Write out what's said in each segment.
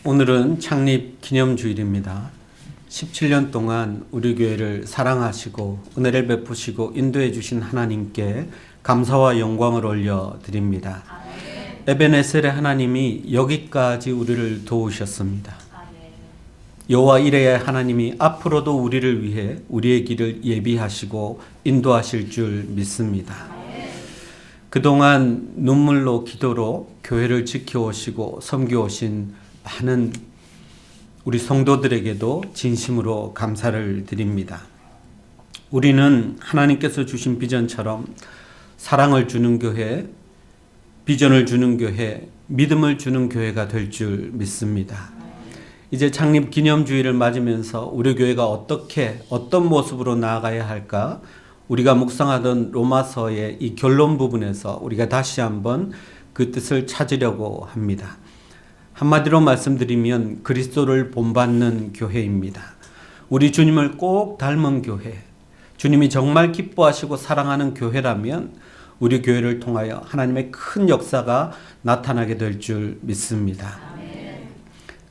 오늘은 창립 기념주일입니다. 17년 동안 우리 교회를 사랑하시고 은혜를 베푸시고 인도해 주신 하나님께 감사와 영광을 올려드립니다. 에베네셀의 하나님이 여기까지 우리를 도우셨습니다. 여호와 이레의 하나님이 앞으로도 우리를 위해 우리의 길을 예비하시고 인도하실 줄 믿습니다. 그동안 눈물로 기도로 교회를 지켜오시고 섬겨오신 많은 우리 성도들에게도 진심으로 감사를 드립니다. 우리는 하나님께서 주신 비전처럼 사랑을 주는 교회, 비전을 주는 교회, 믿음을 주는 교회가 될 줄 믿습니다. 이제 창립 기념주일을 맞으면서 우리 교회가 어떤 모습으로 나아가야 할까? 우리가 묵상하던 로마서의 이 결론 부분에서 우리가 다시 한번 그 뜻을 찾으려고 합니다. 한마디로 말씀드리면 그리스도를 본받는 교회입니다. 우리 주님을 꼭 닮은 교회, 주님이 정말 기뻐하시고 사랑하는 교회라면 우리 교회를 통하여 하나님의 큰 역사가 나타나게 될 줄 믿습니다.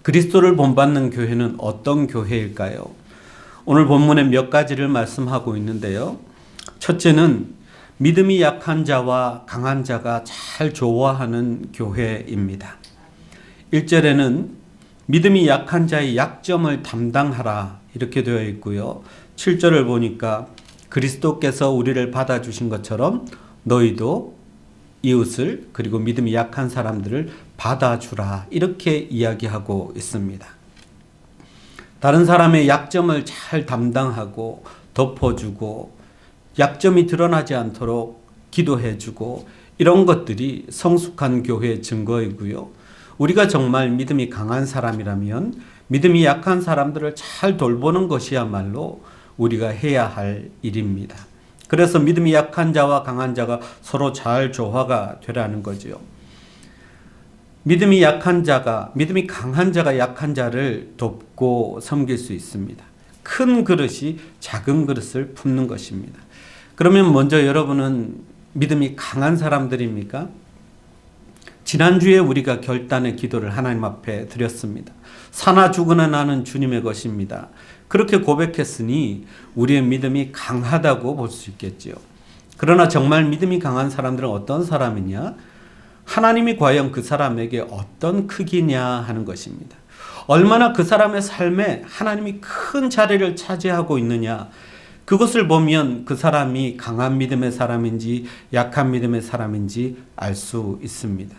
그리스도를 본받는 교회는 어떤 교회일까요? 오늘 본문에 몇 가지를 말씀하고 있는데요. 첫째는 믿음이 약한 자와 강한 자가 잘 조화하는 교회입니다. 1절에는 믿음이 약한 자의 약점을 담당하라 이렇게 되어 있고요. 7절을 보니까 그리스도께서 우리를 받아주신 것처럼 너희도 이웃을 그리고 믿음이 약한 사람들을 받아주라 이렇게 이야기하고 있습니다. 다른 사람의 약점을 잘 담당하고 덮어주고 약점이 드러나지 않도록 기도해주고 이런 것들이 성숙한 교회의 증거이고요. 우리가 정말 믿음이 강한 사람이라면 믿음이 약한 사람들을 잘 돌보는 것이야말로 우리가 해야 할 일입니다. 그래서 믿음이 약한 자와 강한 자가 서로 잘 조화가 되라는 거죠. 믿음이 강한 자가 약한 자를 돕고 섬길 수 있습니다. 큰 그릇이 작은 그릇을 품는 것입니다. 그러면 먼저 여러분은 믿음이 강한 사람들입니까? 지난주에 우리가 결단의 기도를 하나님 앞에 드렸습니다. 사나 죽으나 나는 주님의 것입니다. 그렇게 고백했으니 우리의 믿음이 강하다고 볼 수 있겠죠. 그러나 정말 믿음이 강한 사람들은 어떤 사람이냐? 하나님이 과연 그 사람에게 어떤 크기냐 하는 것입니다. 얼마나 그 사람의 삶에 하나님이 큰 자리를 차지하고 있느냐, 그것을 보면 그 사람이 강한 믿음의 사람인지 약한 믿음의 사람인지 알 수 있습니다.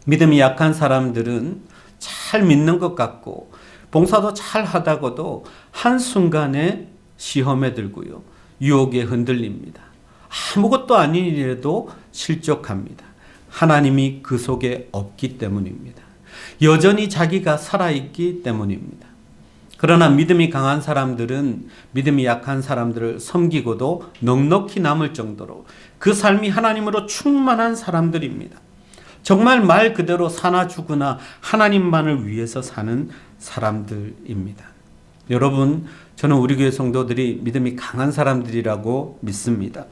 믿음이 약한 사람들은 잘 믿는 것 같고 봉사도 잘 하다가도 한순간에 시험에 들고요. 유혹에 흔들립니다. 아무것도 아닌 일에도 실족합니다. 하나님이 그 속에 없기 때문입니다. 여전히 자기가 살아있기 때문입니다. 그러나 믿음이 강한 사람들은 믿음이 약한 사람들을 섬기고도 넉넉히 남을 정도로 그 삶이 하나님으로 충만한 사람들입니다. 정말 말 그대로 사나 죽으나 하나님만을 위해서 사는 사람들입니다. 여러분, 저는 우리 교회 성도들이 믿음이 강한 사람들이라고 믿습니다.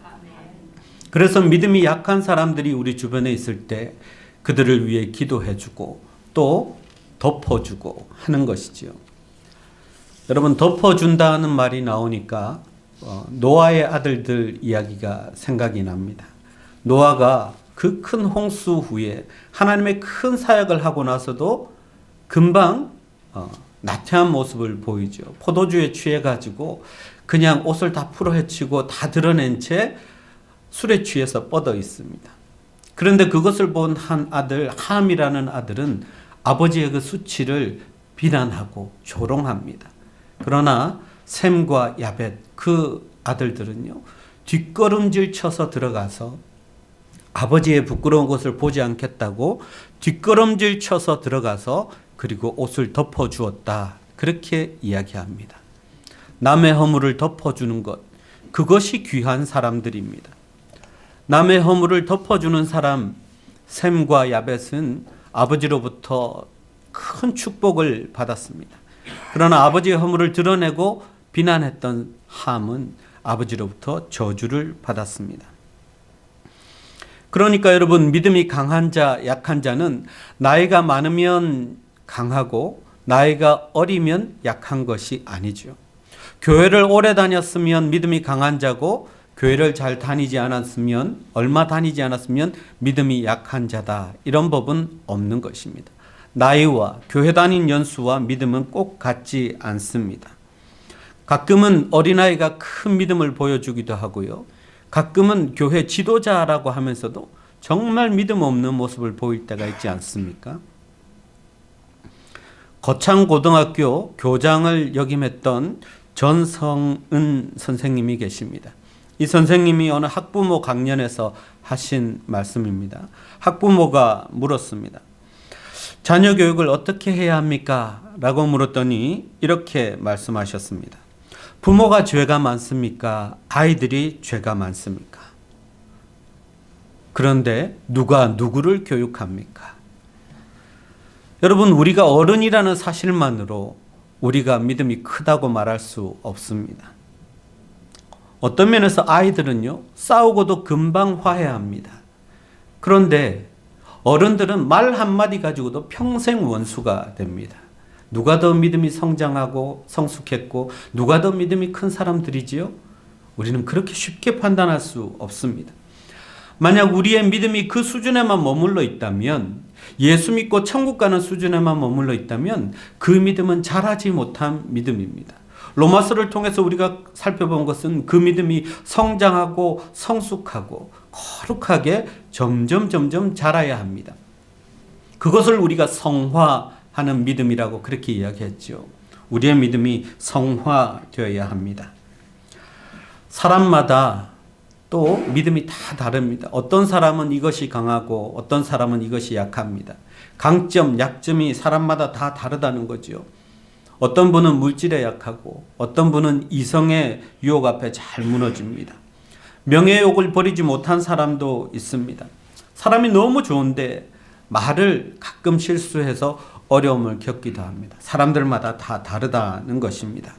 그래서 믿음이 약한 사람들이 우리 주변에 있을 때 그들을 위해 기도해주고 또 덮어주고 하는 것이지요. 여러분, 덮어준다는 말이 나오니까 노아의 아들들 이야기가 생각이 납니다. 노아가 그 큰 홍수 후에 하나님의 큰 사역을 하고 나서도 금방 나태한 모습을 보이죠. 포도주에 취해가지고 그냥 옷을 다 풀어헤치고 다 드러낸 채 술에 취해서 뻗어 있습니다. 그런데 그것을 본 한 아들, 함이라는 아들은 아버지의 그 수치를 비난하고 조롱합니다. 그러나 셈과 야벳 그 아들들은요, 뒷걸음질 쳐서 들어가서 아버지의 부끄러운 것을 보지 않겠다고 뒷걸음질 쳐서 들어가서 그리고 옷을 덮어주었다. 그렇게 이야기합니다. 남의 허물을 덮어주는 것, 그것이 귀한 사람들입니다. 남의 허물을 덮어주는 사람, 셈과 야벳은 아버지로부터 큰 축복을 받았습니다. 그러나 아버지의 허물을 드러내고 비난했던 함은 아버지로부터 저주를 받았습니다. 그러니까 여러분, 믿음이 강한 자, 약한 자는 나이가 많으면 강하고 나이가 어리면 약한 것이 아니죠. 교회를 오래 다녔으면 믿음이 강한 자고 교회를 잘 다니지 않았으면 얼마 다니지 않았으면 믿음이 약한 자다. 이런 법은 없는 것입니다. 나이와 교회 다닌 연수와 믿음은 꼭 같지 않습니다. 가끔은 어린아이가 큰 믿음을 보여주기도 하고요. 가끔은 교회 지도자라고 하면서도 정말 믿음 없는 모습을 보일 때가 있지 않습니까? 거창고등학교 교장을 역임했던 전성은 선생님이 계십니다. 이 선생님이 어느 학부모 강연에서 하신 말씀입니다. 학부모가 물었습니다. 자녀 교육을 어떻게 해야 합니까? 라고 물었더니 이렇게 말씀하셨습니다. 부모가 죄가 많습니까? 아이들이 죄가 많습니까? 그런데 누가 누구를 교육합니까? 여러분, 우리가 어른이라는 사실만으로 우리가 믿음이 크다고 말할 수 없습니다. 어떤 면에서 아이들은요, 싸우고도 금방 화해합니다. 그런데 어른들은 말 한마디 가지고도 평생 원수가 됩니다. 누가 더 믿음이 성장하고 성숙했고 누가 더 믿음이 큰 사람들이지요? 우리는 그렇게 쉽게 판단할 수 없습니다. 만약 우리의 믿음이 그 수준에만 머물러 있다면, 예수 믿고 천국 가는 수준에만 머물러 있다면 그 믿음은 자라지 못한 믿음입니다. 로마서를 통해서 우리가 살펴본 것은 그 믿음이 성장하고 성숙하고 거룩하게 점점 자라야 합니다. 그것을 우리가 성화하는 믿음이라고 그렇게 이야기했죠. 우리의 믿음이 성화되어야 합니다. 사람마다 또 믿음이 다 다릅니다. 어떤 사람은 이것이 강하고 어떤 사람은 이것이 약합니다. 강점, 약점이 사람마다 다 다르다는 거죠. 어떤 분은 물질에 약하고 어떤 분은 이성의 유혹 앞에 잘 무너집니다. 명예욕을 버리지 못한 사람도 있습니다. 사람이 너무 좋은데 말을 가끔 실수해서 어려움을 겪기도 합니다. 사람들마다 다 다르다는 것입니다.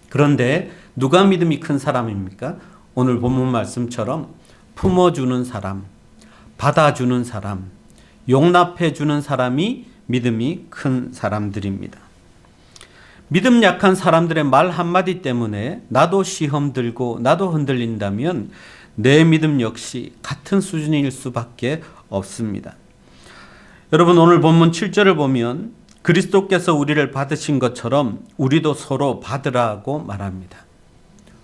그런데 누가 믿음이 큰 사람입니까? 오늘 본문 말씀처럼 품어주는 사람, 받아주는 사람, 용납해주는 사람이 믿음이 큰 사람들입니다. 믿음 약한 사람들의 말 한마디 때문에 나도 시험 들고 나도 흔들린다면 내 믿음 역시 같은 수준일 수밖에 없습니다. 여러분, 오늘 본문 7절을 보면 그리스도께서 우리를 받으신 것처럼 우리도 서로 받으라고 말합니다.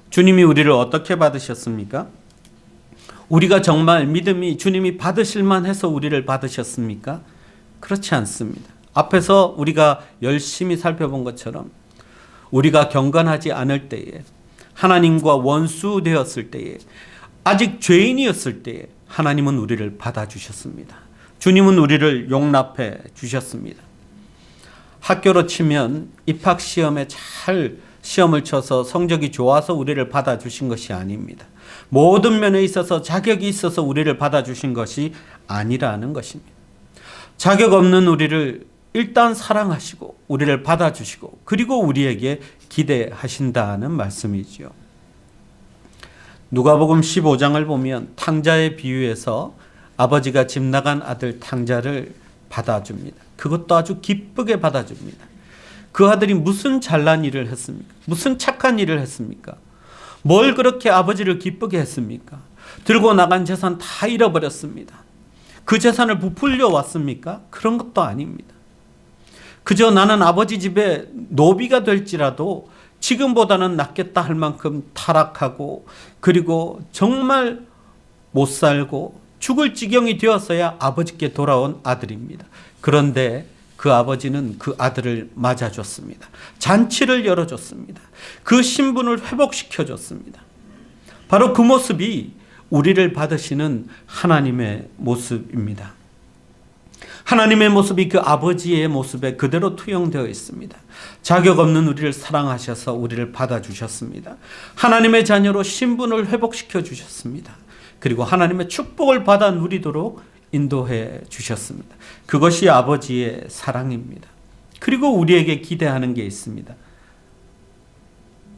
주님이 우리를 어떻게 받으셨습니까? 우리가 정말 믿음이 주님이 받으실만 해서 우리를 받으셨습니까? 그렇지 않습니다. 앞에서 우리가 열심히 살펴본 것처럼 우리가 경건하지 않을 때에, 하나님과 원수 되었을 때에, 아직 죄인이었을 때에 하나님은 우리를 받아주셨습니다. 주님은 우리를 용납해 주셨습니다. 학교로 치면 입학시험에 잘 시험을 쳐서 성적이 좋아서 우리를 받아주신 것이 아닙니다. 모든 면에 있어서 자격이 있어서 우리를 받아주신 것이 아니라는 것입니다. 자격 없는 우리를 일단 사랑하시고 우리를 받아주시고 그리고 우리에게 기대하신다는 말씀이지요. 누가복음 15장을 보면 탕자의 비유에서 아버지가 집 나간 아들 탕자를 받아줍니다. 그것도 아주 기쁘게 받아줍니다. 그 아들이 무슨 잘난 일을 했습니까? 무슨 착한 일을 했습니까? 뭘 그렇게 아버지를 기쁘게 했습니까? 들고 나간 재산 다 잃어버렸습니다. 그 재산을 부풀려 왔습니까? 그런 것도 아닙니다. 그저 나는 아버지 집에 노비가 될지라도 지금보다는 낫겠다 할 만큼 타락하고 그리고 정말 못 살고 죽을 지경이 되었어야 아버지께 돌아온 아들입니다. 그런데 그 아버지는 그 아들을 맞아줬습니다. 잔치를 열어줬습니다. 그 신분을 회복시켜줬습니다. 바로 그 모습이 우리를 받으시는 하나님의 모습입니다. 하나님의 모습이 그 아버지의 모습에 그대로 투영되어 있습니다. 자격 없는 우리를 사랑하셔서 우리를 받아주셨습니다. 하나님의 자녀로 신분을 회복시켜 주셨습니다. 그리고 하나님의 축복을 받아 누리도록 인도해 주셨습니다. 그것이 아버지의 사랑입니다. 그리고 우리에게 기대하는 게 있습니다.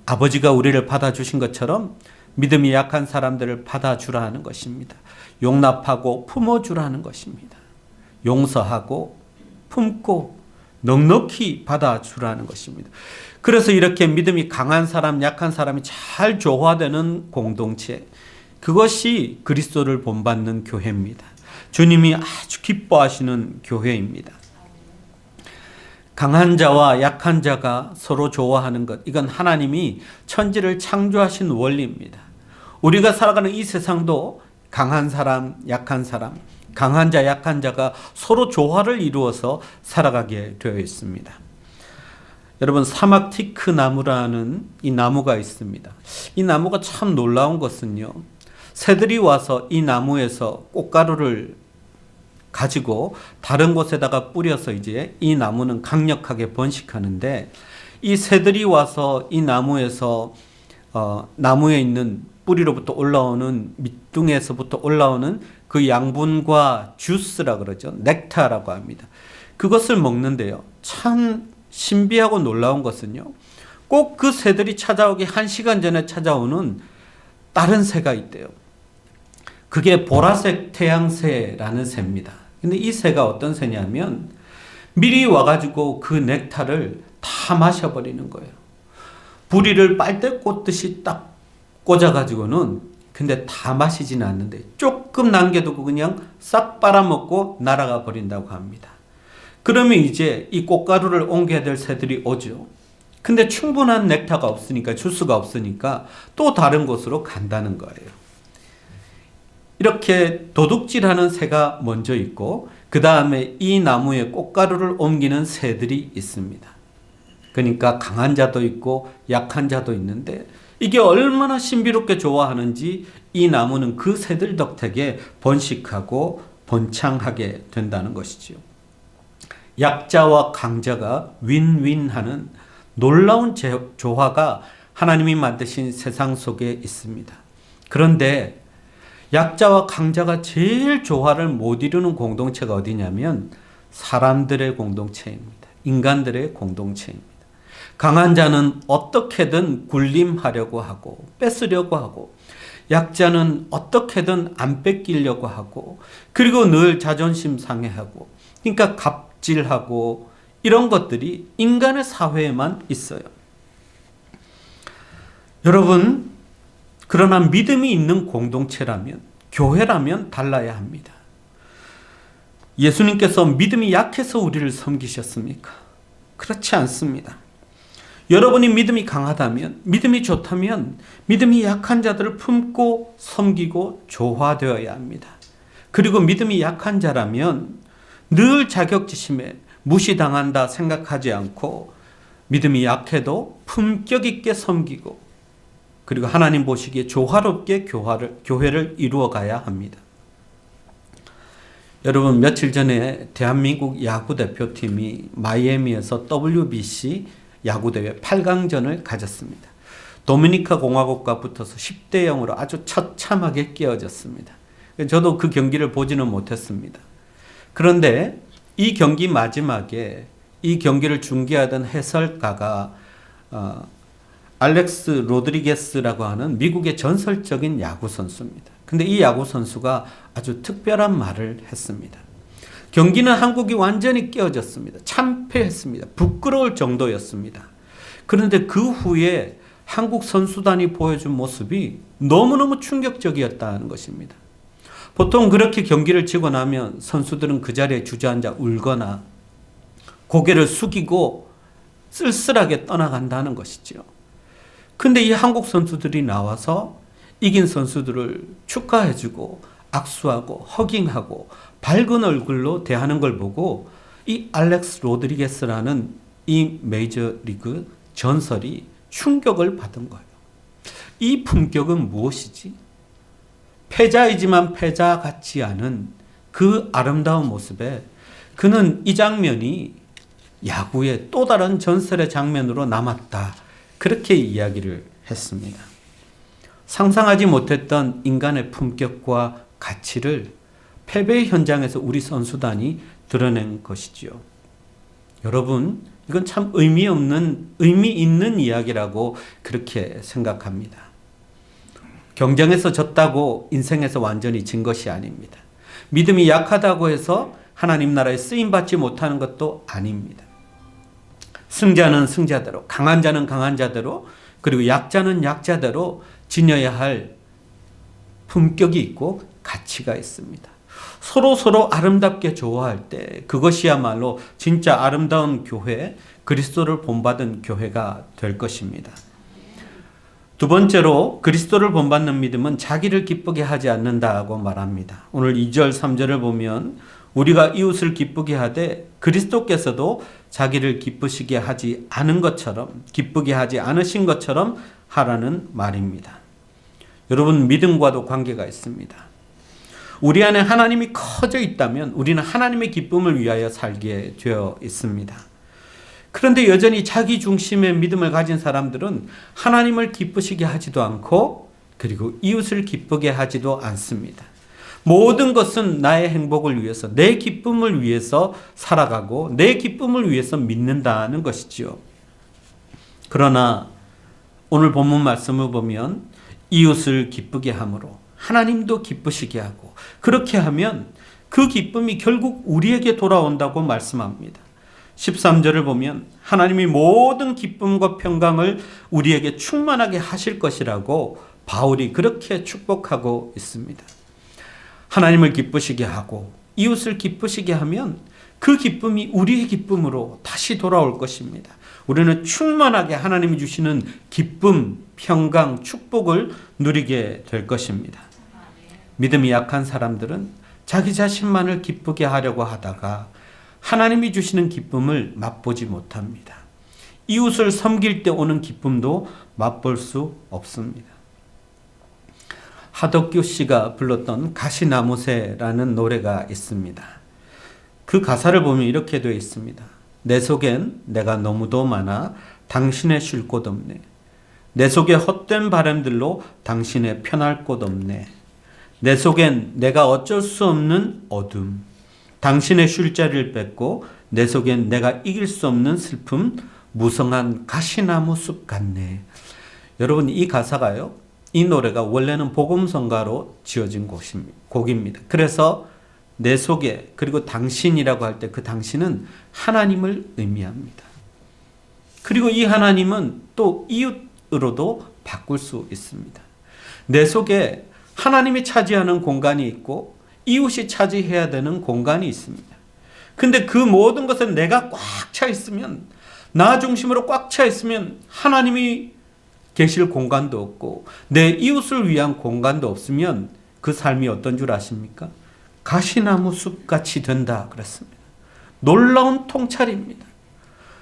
아버지가 우리를 받아주신 것처럼 믿음이 약한 사람들을 받아주라는 것입니다. 용납하고 품어주라는 것입니다. 용서하고 품고 넉넉히 받아주라는 것입니다. 그래서 이렇게 믿음이 강한 사람, 약한 사람이 잘 조화되는 공동체, 그것이 그리스도를 본받는 교회입니다. 주님이 아주 기뻐하시는 교회입니다. 강한 자와 약한 자가 서로 좋아하는 것, 이건 하나님이 천지를 창조하신 원리입니다. 우리가 살아가는 이 세상도 강한 사람, 약한 사람, 강한 자, 약한 자가 서로 조화를 이루어서 살아가게 되어 있습니다. 여러분, 사막 티크 나무라는 이 나무가 있습니다. 이 나무가 참 놀라운 것은요, 새들이 와서 이 나무에서 꽃가루를 가지고 다른 곳에다가 뿌려서 이제 이 나무는 강력하게 번식하는데, 이 새들이 와서 이 나무에서 나무에 있는 뿌리로부터 올라오는, 밑둥에서부터 올라오는 그 양분과 주스라 그러죠. 넥타라고 합니다. 그것을 먹는데요, 참 신비하고 놀라운 것은요, 꼭 그 새들이 찾아오기 1시간 전에 찾아오는 다른 새가 있대요. 그게 보라색 태양새라는 새입니다. 근데 이 새가 어떤 새냐면 미리 와가지고 그 넥타를 다 마셔버리는 거예요. 부리를 빨대 꽂듯이 딱 꽂아가지고는, 근데 다 마시지는 않는데 조금 남겨두고 그냥 싹 빨아먹고 날아가 버린다고 합니다. 그러면 이제 이 꽃가루를 옮겨야 될 새들이 오죠. 근데 충분한 넥타가 없으니까, 주스가 없으니까 또 다른 곳으로 간다는 거예요. 이렇게 도둑질하는 새가 먼저 있고, 그 다음에 이 나무에 꽃가루를 옮기는 새들이 있습니다. 그러니까 강한 자도 있고 약한 자도 있는데, 이게 얼마나 신비롭게 좋아하는지 이 나무는 그 새들 덕택에 번식하고 번창하게 된다는 것이죠. 약자와 강자가 윈윈하는 놀라운 조화가 하나님이 만드신 세상 속에 있습니다. 그런데 약자와 강자가 제일 조화를 못 이루는 공동체가 어디냐면 사람들의 공동체입니다. 인간들의 공동체입니다. 강한 자는 어떻게든 군림하려고 하고 뺏으려고 하고, 약자는 어떻게든 안 뺏기려고 하고, 그리고 늘 자존심 상해하고, 그러니까 갑질하고, 이런 것들이 인간의 사회에만 있어요. 여러분, 그러나 믿음이 있는 공동체라면, 교회라면 달라야 합니다. 예수님께서 믿음이 약해서 우리를 섬기셨습니까? 그렇지 않습니다. 여러분이 믿음이 강하다면, 믿음이 좋다면 믿음이 약한 자들을 품고 섬기고 조화되어야 합니다. 그리고 믿음이 약한 자라면 늘 자격지심에 무시당한다 생각하지 않고, 믿음이 약해도 품격 있게 섬기고, 그리고 하나님 보시기에 조화롭게 교회를 이루어 가야 합니다. 여러분, 며칠 전에 대한민국 야구 대표팀이 마이애미에서 WBC 야구대회 8강전을 가졌습니다. 도미니카 공화국과 붙어서 10대 0으로 아주 처참하게 깨어졌습니다. 저도 그 경기를 보지는 못했습니다. 그런데 이 경기 마지막에 이 경기를 중계하던 해설가가 알렉스 로드리게스라고 하는 미국의 전설적인 야구 선수입니다. 근데 이 야구 선수가 아주 특별한 말을 했습니다. 경기는 한국이 완전히 깨어졌습니다. 참패했습니다. 부끄러울 정도였습니다. 그런데 그 후에 한국 선수단이 보여준 모습이 너무너무 충격적이었다는 것입니다. 보통 그렇게 경기를 치고 나면 선수들은 그 자리에 주저앉아 울거나 고개를 숙이고 쓸쓸하게 떠나간다는 것이죠. 근데 이 한국 선수들이 나와서 이긴 선수들을 축하해주고 악수하고 허깅하고 밝은 얼굴로 대하는 걸 보고 이 알렉스 로드리게스라는 이 메이저리그 전설이 충격을 받은 거예요. 이 품격은 무엇이지? 패자이지만 패자 같지 않은 그 아름다운 모습에 그는 이 장면이 야구의 또 다른 전설의 장면으로 남았다. 그렇게 이야기를 했습니다. 상상하지 못했던 인간의 품격과 가치를 패배의 현장에서 우리 선수단이 드러낸 것이지요. 여러분, 이건 참 의미 있는 이야기라고 그렇게 생각합니다. 경쟁에서 졌다고 인생에서 완전히 진 것이 아닙니다. 믿음이 약하다고 해서 하나님 나라에 쓰임받지 못하는 것도 아닙니다. 승자는 승자대로, 강한 자는 강한 자대로, 그리고 약자는 약자대로 지녀야 할 품격이 있고 가치가 있습니다. 서로 아름답게 좋아할 때 그것이야말로 진짜 아름다운 교회, 그리스도를 본받은 교회가 될 것입니다. 두 번째로 그리스도를 본받는 믿음은 자기를 기쁘게 하지 않는다고 말합니다. 오늘 2절 3절을 보면 우리가 이웃을 기쁘게 하되 그리스도께서도 자기를 기쁘시게 하지 않은 것처럼, 기쁘게 하지 않으신 것처럼 하라는 말입니다. 여러분, 믿음과도 관계가 있습니다. 우리 안에 하나님이 커져 있다면 우리는 하나님의 기쁨을 위하여 살게 되어 있습니다. 그런데 여전히 자기 중심의 믿음을 가진 사람들은 하나님을 기쁘시게 하지도 않고 그리고 이웃을 기쁘게 하지도 않습니다. 모든 것은 나의 행복을 위해서, 내 기쁨을 위해서 살아가고 내 기쁨을 위해서 믿는다는 것이지요. 그러나 오늘 본문 말씀을 보면 이웃을 기쁘게 함으로 하나님도 기쁘시게 하고, 그렇게 하면 그 기쁨이 결국 우리에게 돌아온다고 말씀합니다. 13절을 보면 하나님이 모든 기쁨과 평강을 우리에게 충만하게 하실 것이라고 바울이 그렇게 축복하고 있습니다. 하나님을 기쁘시게 하고 이웃을 기쁘시게 하면 그 기쁨이 우리의 기쁨으로 다시 돌아올 것입니다. 우리는 충만하게 하나님이 주시는 기쁨, 평강, 축복을 누리게 될 것입니다. 믿음이 약한 사람들은 자기 자신만을 기쁘게 하려고 하다가 하나님이 주시는 기쁨을 맛보지 못합니다. 이웃을 섬길 때 오는 기쁨도 맛볼 수 없습니다. 하덕규 씨가 불렀던 가시나무새라는 노래가 있습니다. 그 가사를 보면 이렇게 되어 있습니다. 내 속엔 내가 너무도 많아 당신의 쉴 곳 없네. 내 속에 헛된 바람들로 당신의 편할 곳 없네. 내 속엔 내가 어쩔 수 없는 어둠, 당신의 쉴 자리를 뺏고 내 속엔 내가 이길 수 없는 슬픔, 무성한 가시나무 숲 같네. 여러분, 이 가사가요, 이 노래가 원래는 복음성가로 지어진 곡입니다. 그래서 내 속에, 그리고 당신이라고 할 때 그 당신은 하나님을 의미합니다. 그리고 이 하나님은 또 이웃으로도 바꿀 수 있습니다. 내 속에 하나님이 차지하는 공간이 있고 이웃이 차지해야 되는 공간이 있습니다. 근데 그 모든 것은 내가 꽉 차 있으면, 나 중심으로 꽉 차 있으면 하나님이 계실 공간도 없고 내 이웃을 위한 공간도 없으면 그 삶이 어떤 줄 아십니까? 가시나무 숲같이 된다 그랬습니다. 놀라운 통찰입니다.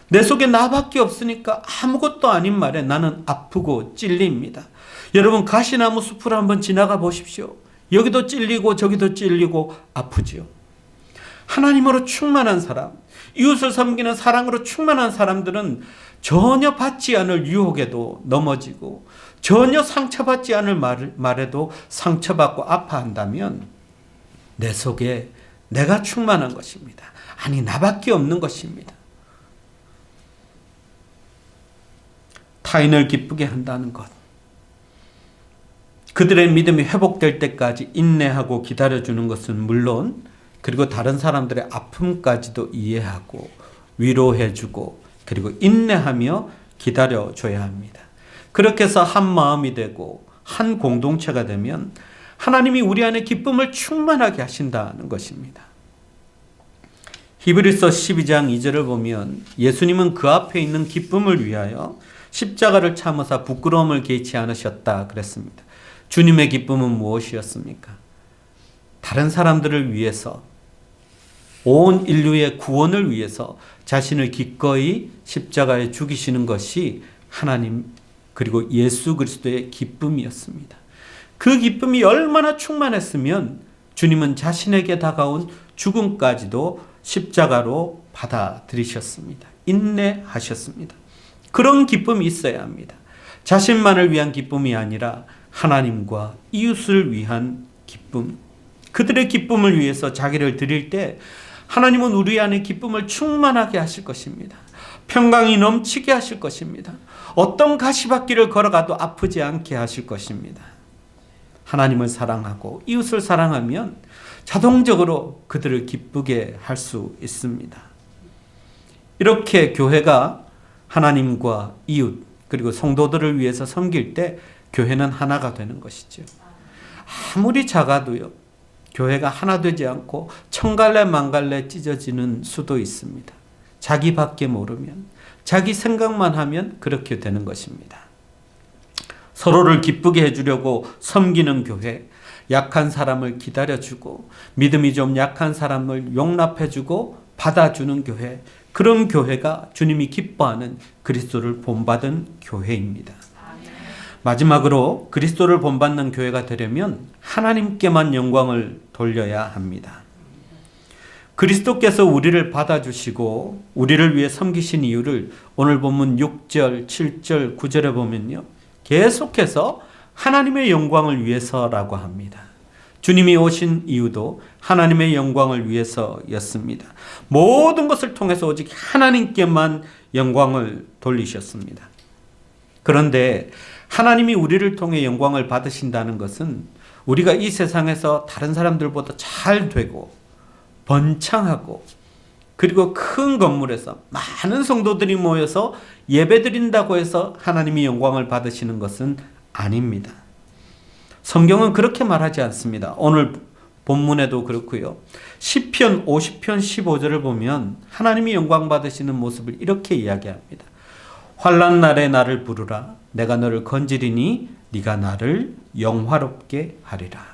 내 속에 나밖에 없으니까 아무것도 아닌 말에 나는 아프고 찔립니다. 여러분, 가시나무 숲을 한번 지나가 보십시오. 여기도 찔리고 저기도 찔리고 아프지요. 하나님으로 충만한 사람, 이웃을 섬기는 사랑으로 충만한 사람들은 전혀 받지 않을 유혹에도 넘어지고 전혀 상처받지 않을 말에도 상처받고 아파한다면 내 속에 내가 충만한 것입니다. 아니, 나밖에 없는 것입니다. 타인을 기쁘게 한다는 것, 그들의 믿음이 회복될 때까지 인내하고 기다려주는 것은 물론, 그리고 다른 사람들의 아픔까지도 이해하고 위로해주고 그리고 인내하며 기다려줘야 합니다. 그렇게 해서 한 마음이 되고 한 공동체가 되면 하나님이 우리 안에 기쁨을 충만하게 하신다는 것입니다. 히브리서 12장 2절을 보면 예수님은 그 앞에 있는 기쁨을 위하여 십자가를 참으사 부끄러움을 개의치 않으셨다 그랬습니다. 주님의 기쁨은 무엇이었습니까? 다른 사람들을 위해서, 온 인류의 구원을 위해서 자신을 기꺼이 십자가에 죽이시는 것이 하나님 그리고 예수 그리스도의 기쁨이었습니다. 그 기쁨이 얼마나 충만했으면 주님은 자신에게 다가온 죽음까지도 십자가로 받아들이셨습니다. 인내하셨습니다. 그런 기쁨이 있어야 합니다. 자신만을 위한 기쁨이 아니라 하나님과 이웃을 위한 기쁨, 그들의 기쁨을 위해서 자기를 드릴 때 하나님은 우리 안에 기쁨을 충만하게 하실 것입니다. 평강이 넘치게 하실 것입니다. 어떤 가시밭길을 걸어가도 아프지 않게 하실 것입니다. 하나님을 사랑하고 이웃을 사랑하면 자동적으로 그들을 기쁘게 할 수 있습니다. 이렇게 교회가 하나님과 이웃 그리고 성도들을 위해서 섬길 때 교회는 하나가 되는 것이죠. 아무리 작아도요, 교회가 하나 되지 않고 천갈래 만갈래 찢어지는 수도 있습니다. 자기밖에 모르면, 자기 생각만 하면 그렇게 되는 것입니다. 서로를 기쁘게 해주려고 섬기는 교회, 약한 사람을 기다려주고 믿음이 좀 약한 사람을 용납해주고 받아주는 교회, 그런 교회가 주님이 기뻐하는 그리스도를 본받은 교회입니다. 마지막으로 그리스도를 본받는 교회가 되려면 하나님께만 영광을 돌려야 합니다. 그리스도께서 우리를 받아주시고 우리를 위해 섬기신 이유를 오늘 본문 6절, 7절, 9절에 보면요, 계속해서 하나님의 영광을 위해서라고 합니다. 주님이 오신 이유도 하나님의 영광을 위해서였습니다. 모든 것을 통해서 오직 하나님께만 영광을 돌리셨습니다. 그런데 하나님이 우리를 통해 영광을 받으신다는 것은 우리가 이 세상에서 다른 사람들보다 잘 되고 번창하고 그리고 큰 건물에서 많은 성도들이 모여서 예배드린다고 해서 하나님이 영광을 받으시는 것은 아닙니다. 성경은 그렇게 말하지 않습니다. 오늘 본문에도 그렇고요. 시편 50편 15절을 보면 하나님이 영광 받으시는 모습을 이렇게 이야기합니다. 환난 날에 나를 부르라. 내가 너를 건지리니 네가 나를 영화롭게 하리라.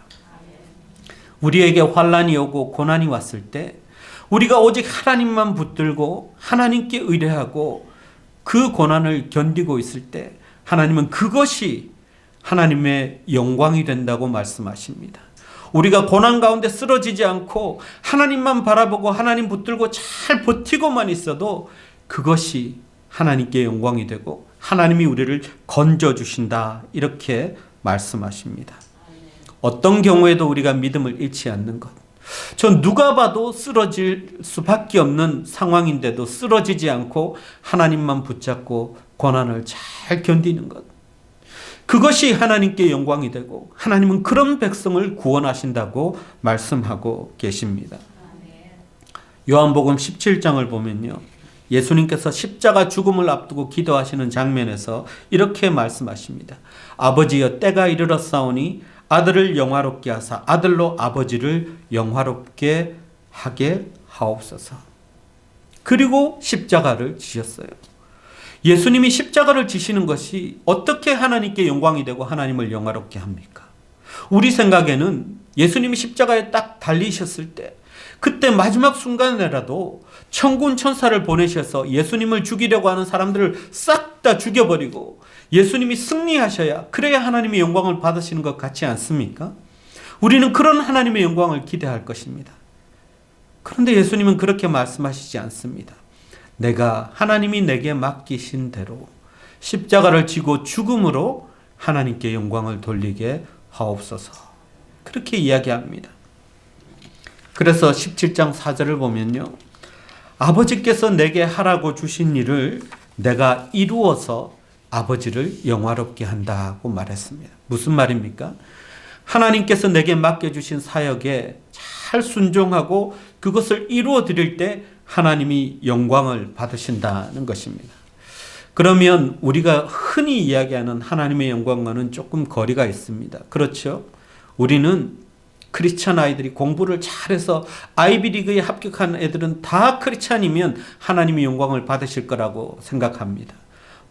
우리에게 환난이 오고 고난이 왔을 때 우리가 오직 하나님만 붙들고 하나님께 의뢰하고 그 고난을 견디고 있을 때 하나님은 그것이 하나님의 영광이 된다고 말씀하십니다. 우리가 고난 가운데 쓰러지지 않고 하나님만 바라보고 하나님 붙들고 잘 버티고만 있어도 그것이 하나님께 영광이 되고 하나님이 우리를 건져주신다, 이렇게 말씀하십니다. 어떤 경우에도 우리가 믿음을 잃지 않는 것, 전 누가 봐도 쓰러질 수밖에 없는 상황인데도 쓰러지지 않고 하나님만 붙잡고 고난을 잘 견디는 것, 그것이 하나님께 영광이 되고 하나님은 그런 백성을 구원하신다고 말씀하고 계십니다. 요한복음 17장을 보면요, 예수님께서 십자가 죽음을 앞두고 기도하시는 장면에서 이렇게 말씀하십니다. 아버지여, 때가 이르렀사오니 아들을 영화롭게 하사 아들로 아버지를 영화롭게 하게 하옵소서. 그리고 십자가를 지셨어요. 예수님이 십자가를 지시는 것이 어떻게 하나님께 영광이 되고 하나님을 영화롭게 합니까? 우리 생각에는 예수님이 십자가에 딱 달리셨을 때 그때 마지막 순간에라도 천군 천사를 보내셔서 예수님을 죽이려고 하는 사람들을 싹 다 죽여버리고 예수님이 승리하셔야, 그래야 하나님의 영광을 받으시는 것 같지 않습니까? 우리는 그런 하나님의 영광을 기대할 것입니다. 그런데 예수님은 그렇게 말씀하시지 않습니다. 내가, 하나님이 내게 맡기신 대로 십자가를 지고 죽음으로 하나님께 영광을 돌리게 하옵소서, 그렇게 이야기합니다. 그래서 17장 4절을 보면요, 아버지께서 내게 하라고 주신 일을 내가 이루어서 아버지를 영화롭게 한다고 말했습니다. 무슨 말입니까? 하나님께서 내게 맡겨주신 사역에 잘 순종하고 그것을 이루어 드릴 때 하나님이 영광을 받으신다는 것입니다. 그러면 우리가 흔히 이야기하는 하나님의 영광과는 조금 거리가 있습니다. 그렇죠? 우리는 크리스찬 아이들이 공부를 잘해서 아이비리그에 합격한 애들은 다 크리스찬이면 하나님의 영광을 받으실 거라고 생각합니다.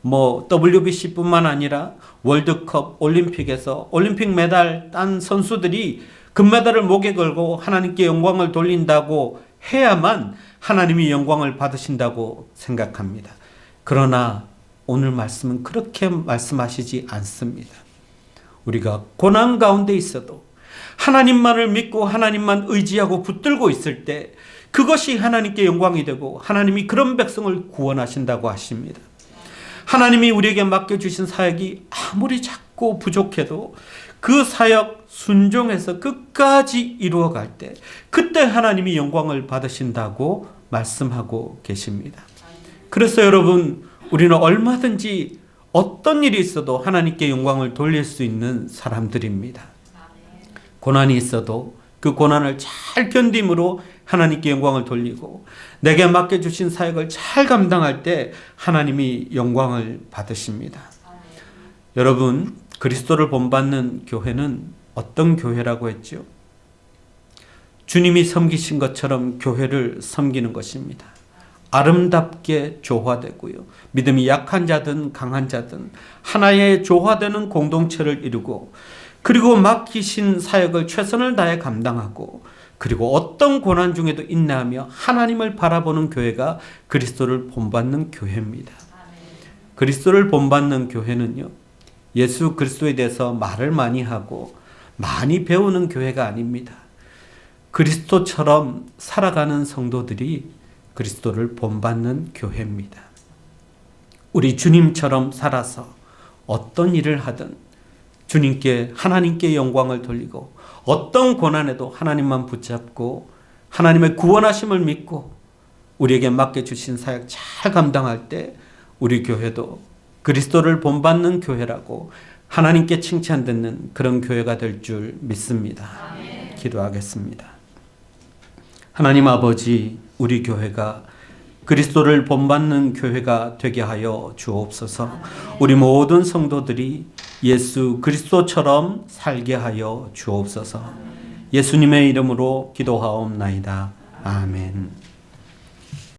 WBC뿐만 아니라 월드컵, 올림픽에서 올림픽 메달 딴 선수들이 금메달을 목에 걸고 하나님께 영광을 돌린다고 해야만 하나님이 영광을 받으신다고 생각합니다. 그러나 오늘 말씀은 그렇게 말씀하시지 않습니다. 우리가 고난 가운데 있어도 하나님만을 믿고 하나님만 의지하고 붙들고 있을 때 그것이 하나님께 영광이 되고 하나님이 그런 백성을 구원하신다고 하십니다. 하나님이 우리에게 맡겨주신 사역이 아무리 작고 부족해도 그 사역 순종해서 끝까지 이루어갈 때 그때 하나님이 영광을 받으신다고 말씀하고 계십니다. 그래서 여러분, 우리는 얼마든지 어떤 일이 있어도 하나님께 영광을 돌릴 수 있는 사람들입니다. 고난이 있어도 그 고난을 잘 견딤으로 하나님께 영광을 돌리고 내게 맡겨주신 사역을 잘 감당할 때 하나님이 영광을 받으십니다. 여러분, 그리스도를 본받는 교회는 어떤 교회라고 했죠? 주님이 섬기신 것처럼 교회를 섬기는 것입니다. 아름답게 조화되고요. 믿음이 약한 자든 강한 자든 하나의 조화되는 공동체를 이루고 그리고 맡기신 사역을 최선을 다해 감당하고 그리고 어떤 고난 중에도 인내하며 하나님을 바라보는 교회가 그리스도를 본받는 교회입니다. 그리스도를 본받는 교회는요, 예수 그리스도에 대해서 말을 많이 하고 많이 배우는 교회가 아닙니다. 그리스도처럼 살아가는 성도들이 그리스도를 본받는 교회입니다. 우리 주님처럼 살아서 어떤 일을 하든 주님께 하나님께 영광을 돌리고 어떤 고난에도 하나님만 붙잡고 하나님의 구원하심을 믿고 우리에게 맡겨주신 사역 잘 감당할 때 우리 교회도 그리스도를 본받는 교회라고 하나님께 칭찬듣는 그런 교회가 될 줄 믿습니다. 기도하겠습니다. 하나님 아버지, 우리 교회가 그리스도를 본받는 교회가 되게 하여 주옵소서. 우리 모든 성도들이 예수 그리스도처럼 살게 하여 주옵소서. 예수님의 이름으로 기도하옵나이다. 아멘.